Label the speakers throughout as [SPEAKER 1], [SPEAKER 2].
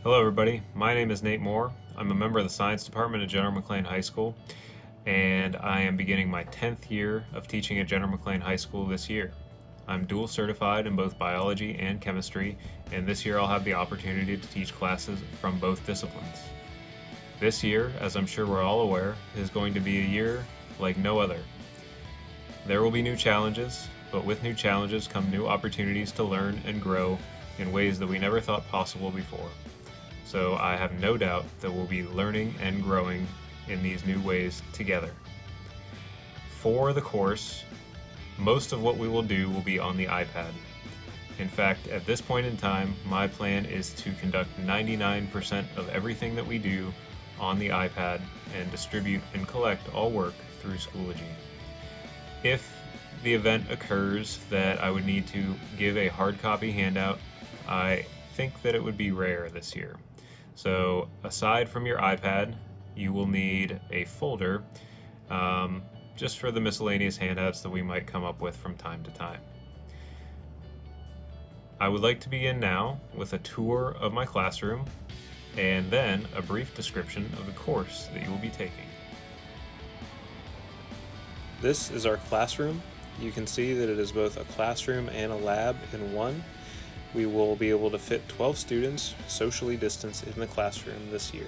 [SPEAKER 1] Hello everybody, my name is Nate Moore. I'm a member of the Science Department at General McLean High School, and I am beginning my 10th year of teaching at General McLean High School this year. I'm dual certified in both biology and chemistry, and this year I'll have the opportunity to teach classes from both disciplines. This year, as I'm sure we're all aware, is going to be a year like no other. There will be new challenges, but with new challenges come new opportunities to learn and grow in ways that we never thought possible before. So I have no doubt that we'll be learning and growing in these new ways together. For the course, most of what we will do will be on the iPad. In fact, at this point in time, my plan is to conduct 99% of everything that we do on the iPad and distribute and collect all work through Schoology. If the event occurs that I would need to give a hard copy handout, I think that it would be rare this year. So aside from your iPad, you will need a folder just for the miscellaneous handouts that we might come up with from time to time. I would like to begin now with a tour of my classroom and then a brief description of the course that you will be taking. This is our classroom. You can see that it is both a classroom and a lab in one. We will be able to fit 12 students socially distanced in the classroom this year.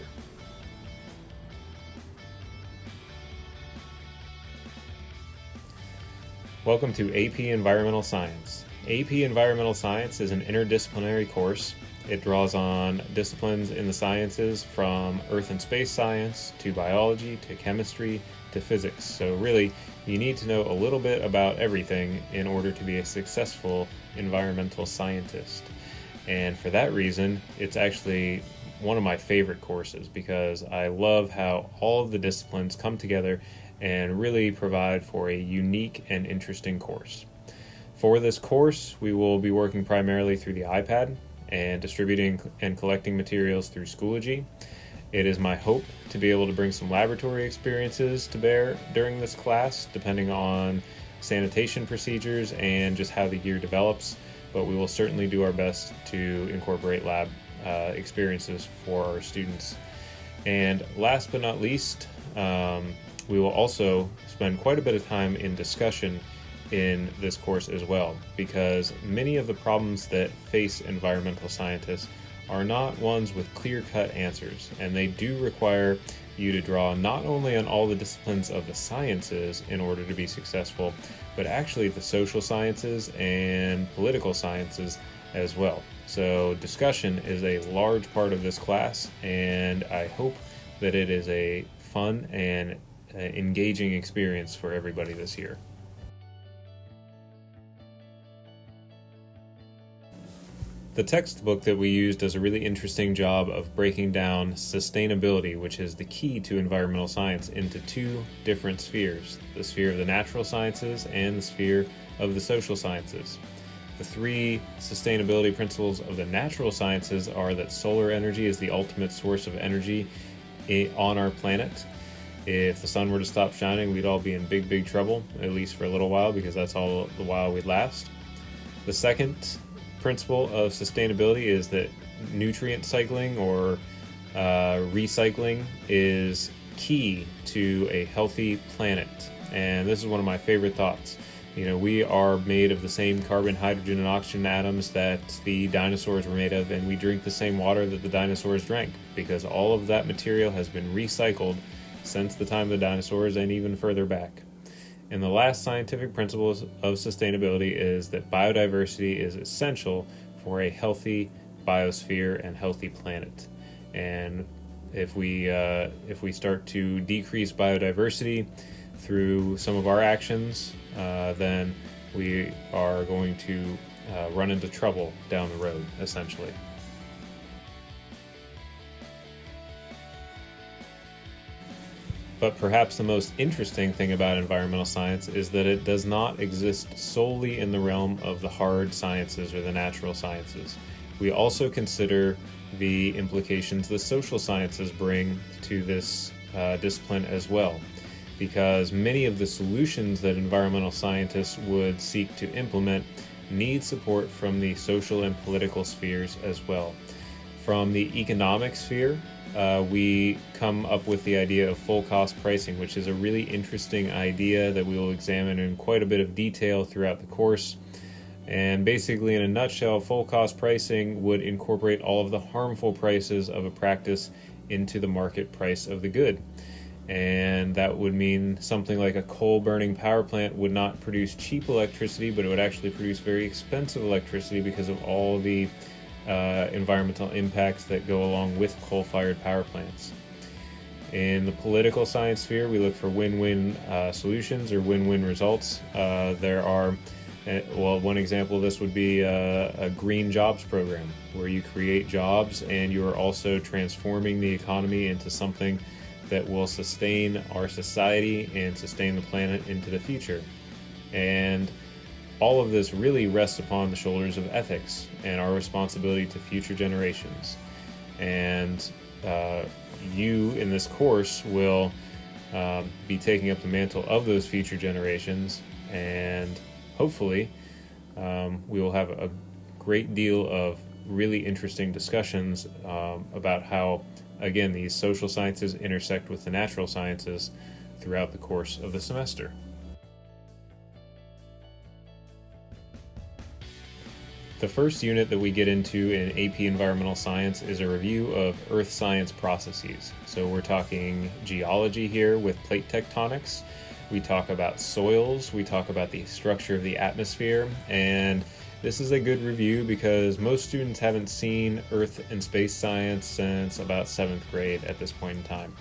[SPEAKER 1] Welcome to AP Environmental Science. AP Environmental Science is an interdisciplinary course. It draws on disciplines in the sciences from earth and space science to biology to chemistry to physics. So really, you need to know a little bit about everything in order to be a successful environmental scientist. And for that reason, it's actually one of my favorite courses because I love how all of the disciplines come together and really provide for a unique and interesting course. For this course, we will be working primarily through the iPad and distributing and collecting materials through Schoology. It is my hope to be able to bring some laboratory experiences to bear during this class, depending on sanitation procedures and just how the year develops, but we will certainly do our best to incorporate lab experiences for our students. And last but not least, we will also spend quite a bit of time in discussion in this course as well, because many of the problems that face environmental scientists are not ones with clear-cut answers, and they do require you to draw not only on all the disciplines of the sciences in order to be successful, but actually the social sciences and political sciences as well. So discussion is a large part of this class, and I hope that it is a fun and engaging experience for everybody this year. The textbook that we used does a really interesting job of breaking down sustainability, which is the key to environmental science, into two different spheres: the sphere of the natural sciences and the sphere of the social sciences. The three sustainability principles of the natural sciences are that solar energy is the ultimate source of energy on our planet. If the sun were to stop shining, we'd all be in big trouble, at least for a little while, because that's all the while we'd last. The second principle of sustainability is that nutrient cycling or recycling is key to a healthy planet. And this is one of my favorite thoughts. You know, we are made of the same carbon, hydrogen, and oxygen atoms that the dinosaurs were made of, and we drink the same water that the dinosaurs drank, because all of that material has been recycled since the time of the dinosaurs and even further back. And the last scientific principle of sustainability is that biodiversity is essential for a healthy biosphere and healthy planet. And if we start to decrease biodiversity through some of our actions, then we are going to run into trouble down the road, essentially. But perhaps the most interesting thing about environmental science is that it does not exist solely in the realm of the hard sciences or the natural sciences. We also consider the implications the social sciences bring to this discipline as well, because many of the solutions that environmental scientists would seek to implement need support from the social and political spheres as well. From the economic sphere, we come up with the idea of full cost pricing, which is a really interesting idea that we will examine in quite a bit of detail throughout the course. And basically, in a nutshell, full cost pricing would incorporate all of the harmful prices of a practice into the market price of the good. And that would mean something like a coal-burning power plant would not produce cheap electricity, but it would actually produce very expensive electricity because of all the environmental impacts that go along with coal-fired power plants. In the political science sphere, we look for win-win solutions or win-win results. There are one example of this would be a green jobs program, where you create jobs and you are also transforming the economy into something that will sustain our society and sustain the planet into the future. And all of this really rests upon the shoulders of ethics and our responsibility to future generations. And you in this course will be taking up the mantle of those future generations, and hopefully we will have a great deal of really interesting discussions about how, again, these social sciences intersect with the natural sciences throughout the course of the semester. The first unit that we get into in AP Environmental Science is a review of earth science processes. So we're talking geology here with plate tectonics. We talk about soils, we talk about the structure of the atmosphere, and this is a good review because most students haven't seen earth and space science since about 7th grade at this point in time.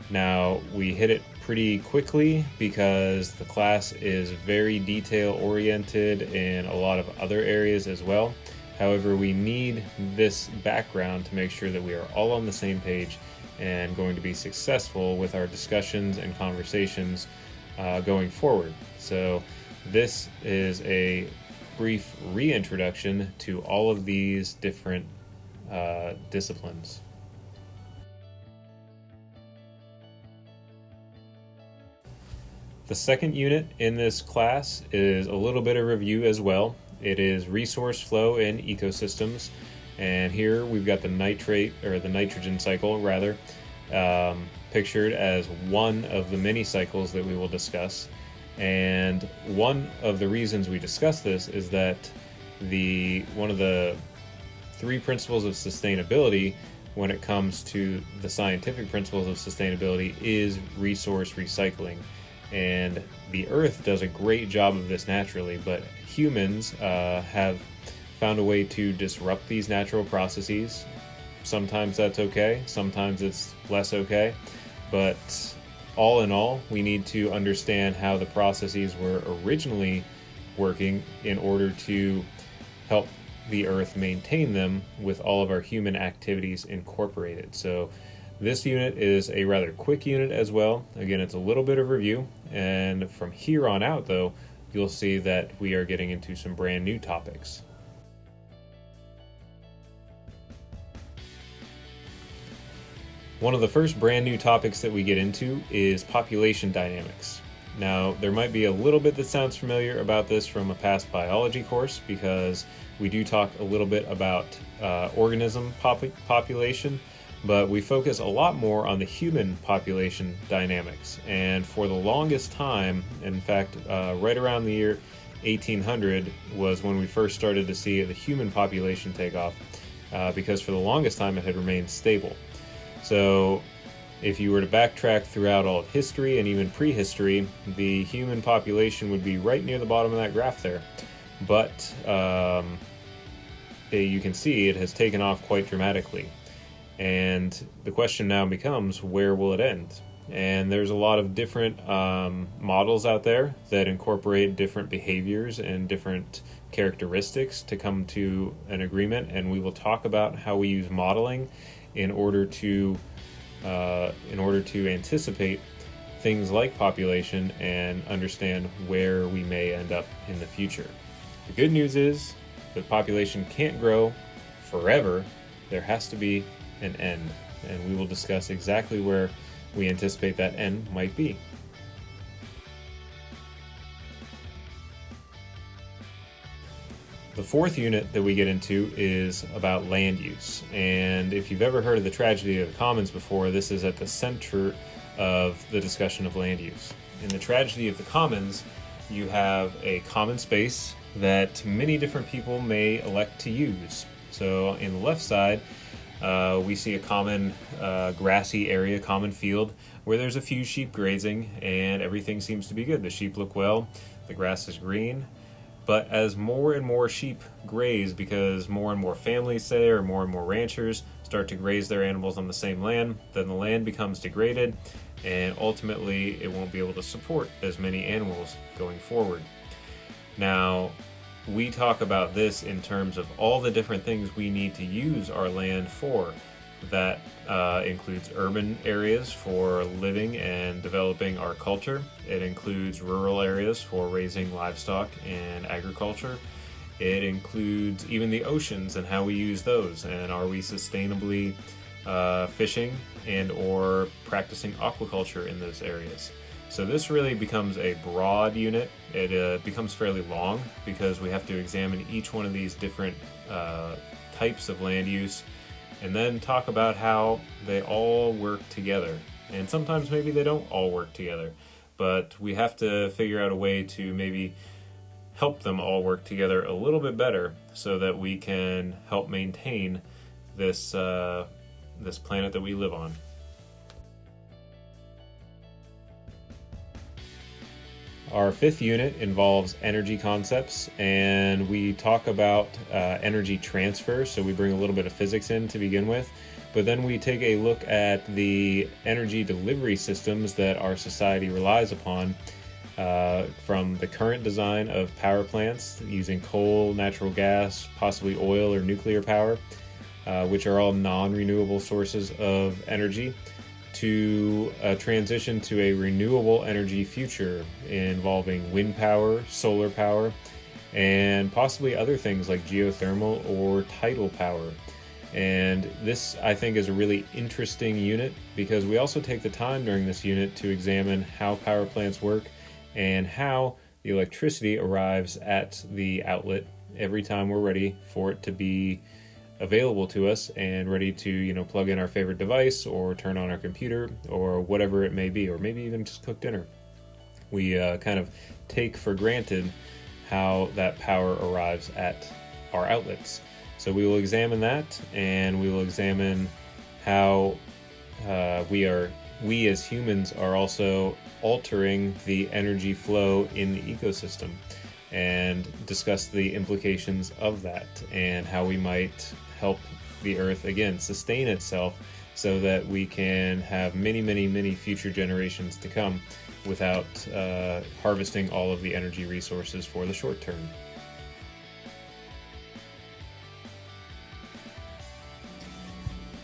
[SPEAKER 1] Now, we hit it pretty quickly because the class is very detail-oriented in a lot of other areas as well. However, we need this background to make sure that we are all on the same page and going to be successful with our discussions and conversations going forward. So this is a brief reintroduction to all of these different disciplines. The second unit in this class is a little bit of review as well. It is resource flow in ecosystems, and here we've got the nitrogen cycle rather, pictured as one of the many cycles that we will discuss. And one of the reasons we discuss this is that one of the 3 principles of sustainability when it comes to the scientific principles of sustainability is resource recycling. And the Earth does a great job of this naturally, but humans have found a way to disrupt these natural processes. Sometimes that's okay, sometimes it's less okay, but all in all, we need to understand how the processes were originally working in order to help the Earth maintain them with all of our human activities incorporated. So this unit is a rather quick unit as well. Again, it's a little bit of review, and from here on out, though, you'll see that we are getting into some brand new topics. One of the first brand new topics that we get into is population dynamics. Now, there might be a little bit that sounds familiar about this from a past biology course, because we do talk a little bit about organism population, but we focus a lot more on the human population dynamics. And for the longest time, in fact, right around the year 1800 was when we first started to see the human population take off, because for the longest time it had remained stable. So if you were to backtrack throughout all of history and even prehistory, the human population would be right near the bottom of that graph there. But you can see it has taken off quite dramatically. And the question now becomes, where will it end? And there's a lot of different models out there that incorporate different behaviors and different characteristics to come to an agreement, and we will talk about how we use modeling in order to anticipate things like population and understand where we may end up in the future. The good news is the population can't grow forever. There has to be an end, and we will discuss exactly where we anticipate that end might be. The fourth unit that we get into is about land use. And if you've ever heard of the tragedy of the commons before, this is at the center of the discussion of land use. In the tragedy of the commons, you have a common space that many different people may elect to use. So in the left side, we see a common grassy area, common field, where there's a few sheep grazing and everything seems to be good. The sheep look well, the grass is green. But as more and more sheep graze, because more and more families, say, or more and more ranchers start to graze their animals on the same land, then the land becomes degraded, and ultimately it won't be able to support as many animals going forward. Now, we talk about this in terms of all the different things we need to use our land for. That includes urban areas for living and developing our culture. It includes rural areas for raising livestock and agriculture. It includes even the oceans and how we use those, and are we sustainably fishing and or practicing aquaculture in those areas. So this really becomes a broad unit. It becomes fairly long because we have to examine each one of these different types of land use and then talk about how they all work together. And sometimes maybe they don't all work together, but we have to figure out a way to maybe help them all work together a little bit better so that we can help maintain this this planet that we live on. Our fifth unit involves energy concepts, and we talk about energy transfer, so we bring a little bit of physics in to begin with, but then we take a look at the energy delivery systems that our society relies upon, from the current design of power plants using coal, natural gas, possibly oil or nuclear power, which are all non-renewable sources of energy, to a transition to a renewable energy future involving wind power, solar power, and possibly other things like geothermal or tidal power. And this, I think, is a really interesting unit because we also take the time during this unit to examine how power plants work and how the electricity arrives at the outlet every time we're ready for it to be available to us and ready to, plug in our favorite device or turn on our computer or whatever it may be, or maybe even just cook dinner. We kind of take for granted how that power arrives at our outlets. So we will examine that, and we will examine how we as humans are also altering the energy flow in the ecosystem, and discuss the implications of that and how we might help the earth again sustain itself so that we can have many future generations to come without harvesting all of the energy resources for the short term.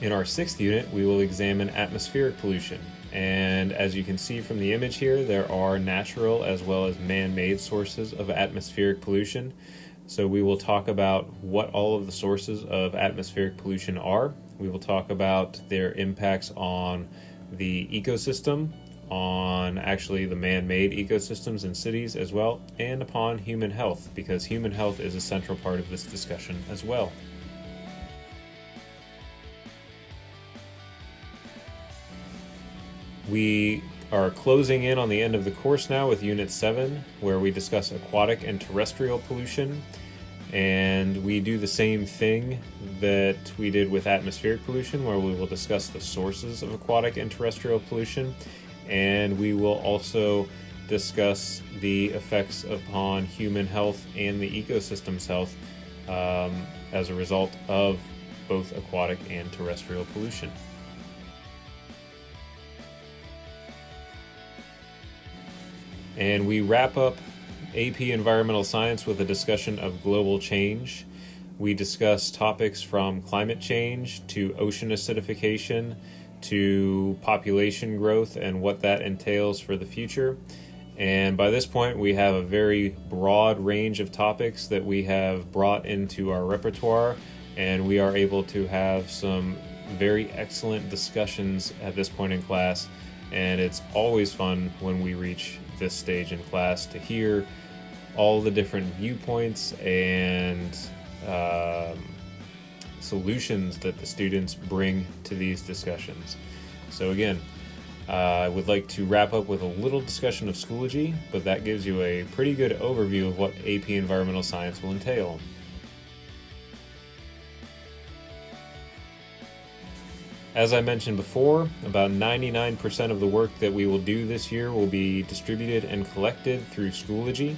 [SPEAKER 1] In our sixth unit, we will examine atmospheric pollution. And as you can see from the image here, there are natural as well as man-made sources of atmospheric pollution. So we will talk about what all of the sources of atmospheric pollution are. We will talk about their impacts on the ecosystem, on actually the man-made ecosystems in cities as well, and upon human health, because human health is a central part of this discussion as well. We are closing in on the end of the course now with Unit 7, where we discuss aquatic and terrestrial pollution. And we do the same thing that we did with atmospheric pollution, where we will discuss the sources of aquatic and terrestrial pollution. And we will also discuss the effects upon human health and the ecosystem's health as a result of both aquatic and terrestrial pollution. And we wrap up AP Environmental Science with a discussion of global change. We discuss topics from climate change to ocean acidification to population growth and what that entails for the future. And by this point, we have a very broad range of topics that we have brought into our repertoire, and we are able to have some very excellent discussions at this point in class. And it's always fun when we reach this stage in class to hear all the different viewpoints and solutions that the students bring to these discussions. So again, I would like to wrap up with a little discussion of Schoology, but that gives you a pretty good overview of what AP Environmental Science will entail. As I mentioned before, about 99% of the work that we will do this year will be distributed and collected through Schoology.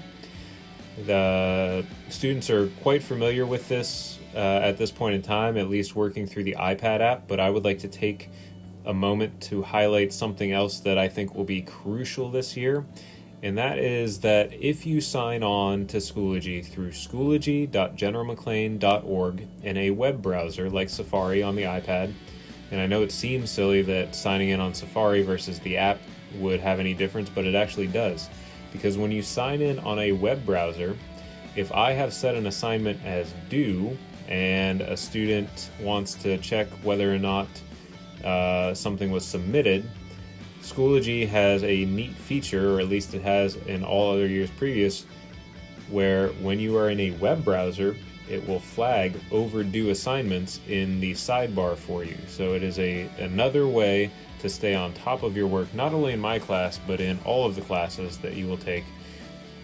[SPEAKER 1] The students are quite familiar with this at this point in time, at least working through the iPad app, but I would like to take a moment to highlight something else that I think will be crucial this year, and that is that if you sign on to Schoology through schoology.generalmcclain.org in a web browser like Safari on the iPad, and I know it seems silly that signing in on Safari versus the app would have any difference, but it actually does, because when you sign in on a web browser, if I have set an assignment as due and a student wants to check whether or not something was submitted, Schoology has a neat feature, or at least it has in all other years previous, where when you are in a web browser, it will flag overdue assignments in the sidebar for you. So it is another way to stay on top of your work, not only in my class, but in all of the classes that you will take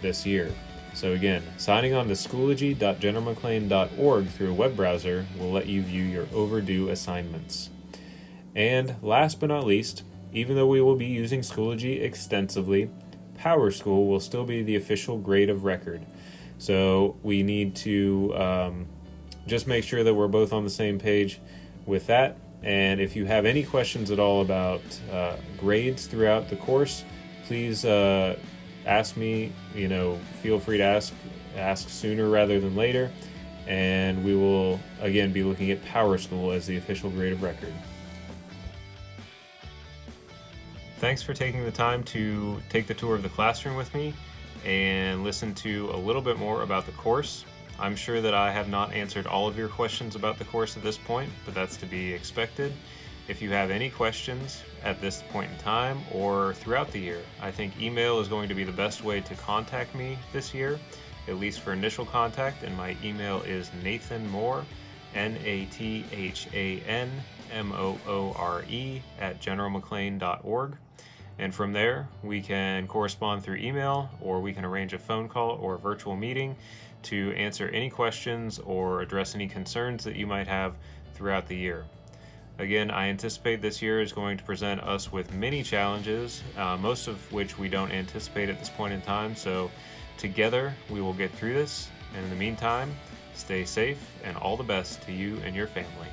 [SPEAKER 1] this year. So again, signing on to schoology.generalmcclain.org through a web browser will let you view your overdue assignments. And last but not least, even though we will be using Schoology extensively, PowerSchool will still be the official grade of record. So we need to just make sure that we're both on the same page with that. And if you have any questions at all about grades throughout the course, please ask me. Feel free to ask sooner rather than later. And we will, again, be looking at PowerSchool as the official grade of record. Thanks for taking the time to take the tour of the classroom with me and listen to a little bit more about the course. I'm sure that I have not answered all of your questions about the course at this point, but that's to be expected. If you have any questions at this point in time or throughout the year, I think email is going to be the best way to contact me this year, at least for initial contact, and my email is nathanmoore, NathanMoore @generalmcclain.org. And from there, we can correspond through email, or we can arrange a phone call or a virtual meeting to answer any questions or address any concerns that you might have throughout the year. Again, I anticipate this year is going to present us with many challenges, most of which we don't anticipate at this point in time. So together, we will get through this. And in the meantime, stay safe and all the best to you and your family.